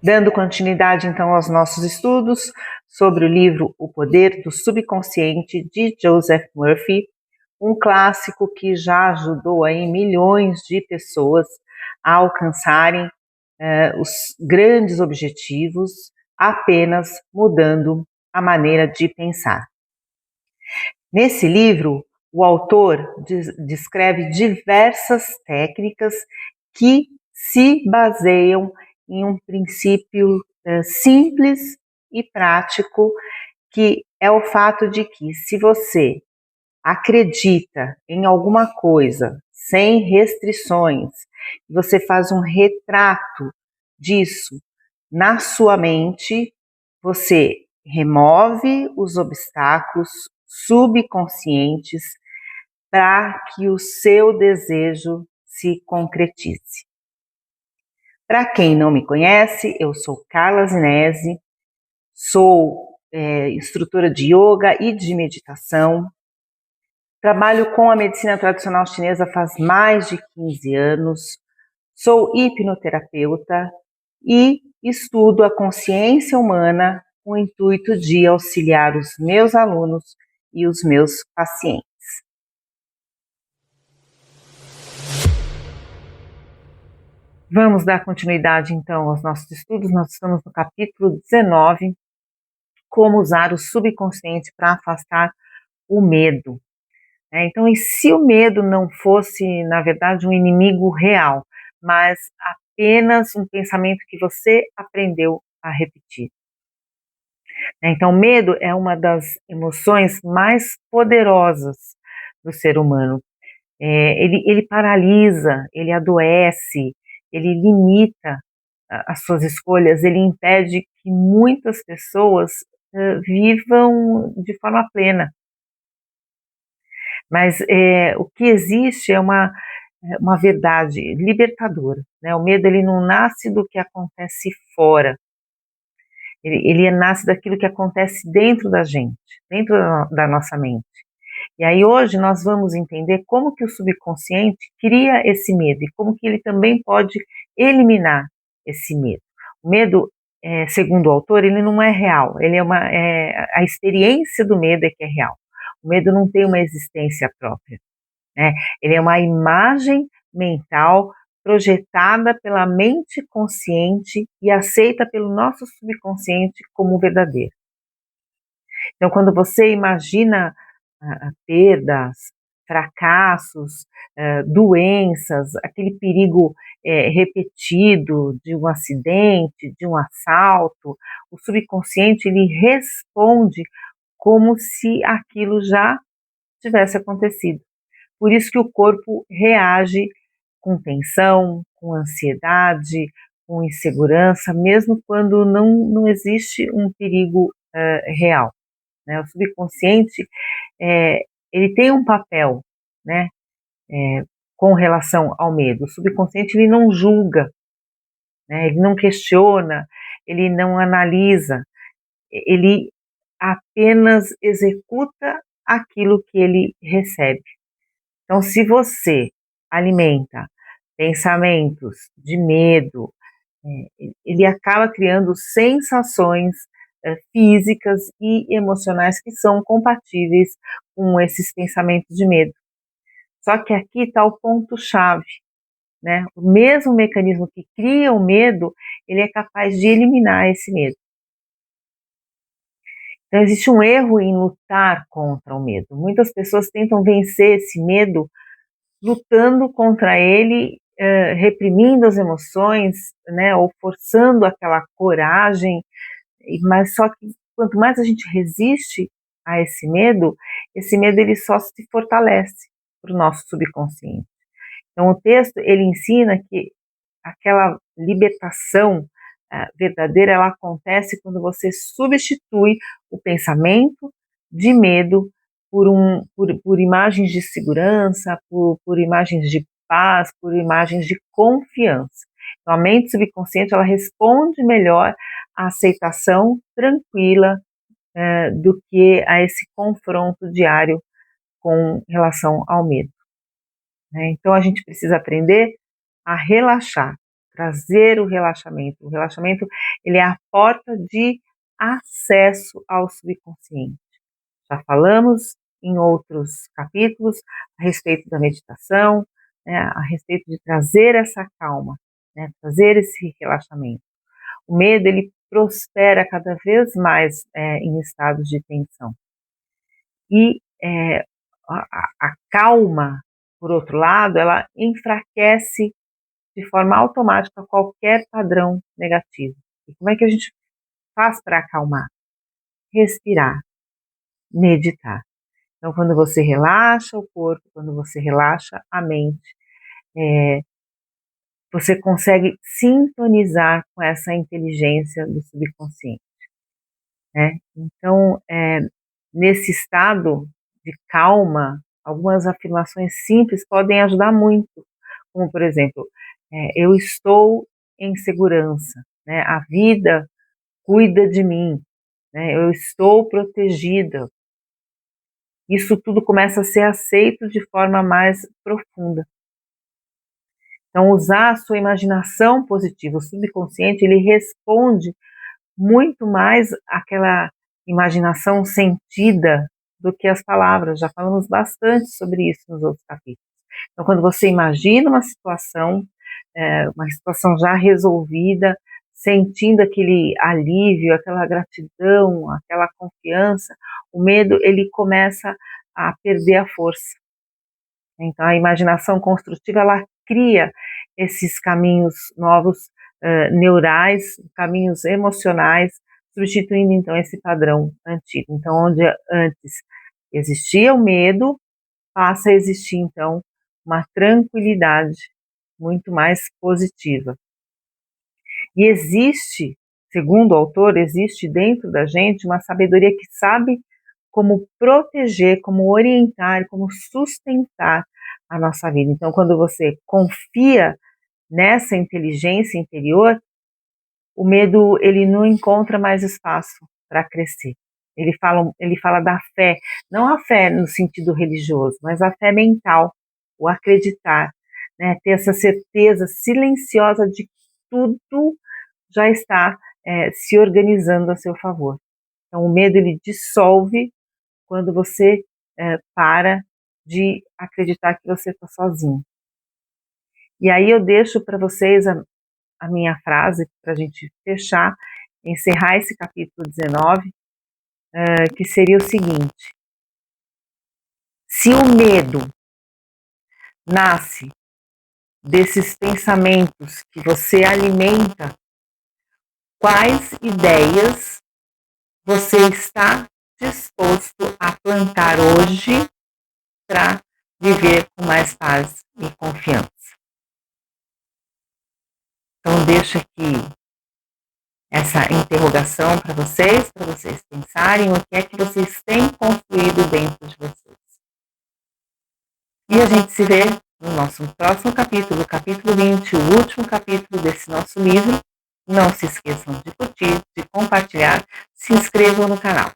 Dando continuidade, então, aos nossos estudos sobre o livro O Poder do Subconsciente, de Joseph Murphy, um clássico que já ajudou aí milhões de pessoas a alcançarem os grandes objetivos, apenas mudando a maneira de pensar. Nesse livro, o autor descreve diversas técnicas que se baseiam em um princípio simples e prático, que é o fato de que, se você acredita em alguma coisa sem restrições, você faz um retrato disso na sua mente, você remove os obstáculos subconscientes para que o seu desejo se concretize. Para quem não me conhece, eu sou Carla Zinese, sou instrutora de yoga e de meditação. Trabalho com a medicina tradicional chinesa faz mais de 15 anos, sou hipnoterapeuta e estudo a consciência humana com o intuito de auxiliar os meus alunos e os meus pacientes. Vamos dar continuidade, então, aos nossos estudos. Nós estamos no capítulo 19, como usar o subconsciente para afastar o medo. Então, e se o medo não fosse, na verdade, um inimigo real, mas apenas um pensamento que você aprendeu a repetir? Então, medo é uma das emoções mais poderosas do ser humano. Ele paralisa, ele adoece, ele limita as suas escolhas, ele impede que muitas pessoas vivam de forma plena. Mas o que existe é uma verdade libertadora, né? O medo, ele não nasce do que acontece fora, ele nasce daquilo que acontece dentro da gente, dentro da nossa mente. E aí hoje nós vamos entender como que o subconsciente cria esse medo e como que ele também pode eliminar esse medo. O medo, segundo o autor, ele não é real, ele a experiência do medo é que é real. O medo não tem uma existência própria, né? Ele é uma imagem mental projetada pela mente consciente e aceita pelo nosso subconsciente como verdadeira. Então, quando você imagina perdas, fracassos, doenças, aquele perigo repetido de um acidente, de um assalto, o subconsciente, ele responde como se aquilo já tivesse acontecido. Por isso que o corpo reage com tensão, com ansiedade, com insegurança, mesmo quando não existe um perigo real, né? O subconsciente, ele tem um papel, né, com relação ao medo. O subconsciente, ele não julga, né, ele não questiona, ele não analisa, ele apenas executa aquilo que ele recebe. Então, se você alimenta pensamentos de medo, ele acaba criando sensações físicas e emocionais que são compatíveis com esses pensamentos de medo. Só que aqui está o ponto-chave, né? O mesmo mecanismo que cria o medo, ele é capaz de eliminar esse medo. Então, existe um erro em lutar contra o medo. Muitas pessoas tentam vencer esse medo lutando contra ele, reprimindo as emoções, né, ou forçando aquela coragem, mas só que quanto mais a gente resiste a esse medo ele só se fortalece para o nosso subconsciente. Então, o texto, ele ensina que aquela libertação verdadeira, ela acontece quando você substitui o pensamento de medo por imagens de segurança, por imagens de paz, por imagens de confiança. Então, a mente subconsciente, ela responde melhor à aceitação tranquila do que a esse confronto diário com relação ao medo, né? Então, a gente precisa aprender a relaxar, trazer o relaxamento. O relaxamento, ele é a porta de acesso ao subconsciente. Já falamos em outros capítulos a respeito da meditação, né, a respeito de trazer essa calma, né, trazer esse relaxamento. O medo, ele prospera cada vez mais em estados de tensão. E a calma, por outro lado, ela enfraquece de forma automática qualquer padrão negativo. E como é que a gente faz para acalmar? Respirar, meditar. Então, quando você relaxa o corpo, quando você relaxa a mente, você consegue sintonizar com essa inteligência do subconsciente, né? Então, nesse estado de calma, algumas afirmações simples podem ajudar muito, como, por exemplo, eu estou em segurança, né? A vida cuida de mim, né? Eu estou protegida. Isso tudo começa a ser aceito de forma mais profunda. Então, usar a sua imaginação positiva, o subconsciente, ele responde muito mais àquela imaginação sentida do que as palavras. Já falamos bastante sobre isso nos outros capítulos. Então, quando você imagina uma situação já resolvida, sentindo aquele alívio, aquela gratidão, aquela confiança, o medo, ele começa a perder a força. Então, a imaginação construtiva, ela cria esses caminhos novos, neurais, caminhos emocionais, substituindo, então, esse padrão antigo. Então, onde antes existia o medo, passa a existir, então, uma tranquilidade muito mais positiva. E existe, segundo o autor, existe dentro da gente uma sabedoria que sabe como proteger, como orientar, como sustentar a nossa vida. Então, quando você confia nessa inteligência interior, o medo, ele não encontra mais espaço para crescer. Ele fala da fé, não a fé no sentido religioso, mas a fé mental, o acreditar, né? Ter essa certeza silenciosa de que tudo já está se organizando a seu favor. Então, o medo, ele dissolve quando você para de acreditar que você está sozinho. E aí eu deixo para vocês a minha frase, para a gente fechar, encerrar esse capítulo 19, que seria o seguinte: se o medo nasce desses pensamentos que você alimenta, quais ideias você está disposto a plantar hoje para viver com mais paz e confiança? Então, deixo aqui essa interrogação para vocês pensarem o que é que vocês têm construído dentro de vocês. E a gente se vê no nosso próximo capítulo, capítulo 20, o último capítulo desse nosso livro. Não se esqueçam de curtir, de compartilhar, se inscrevam no canal.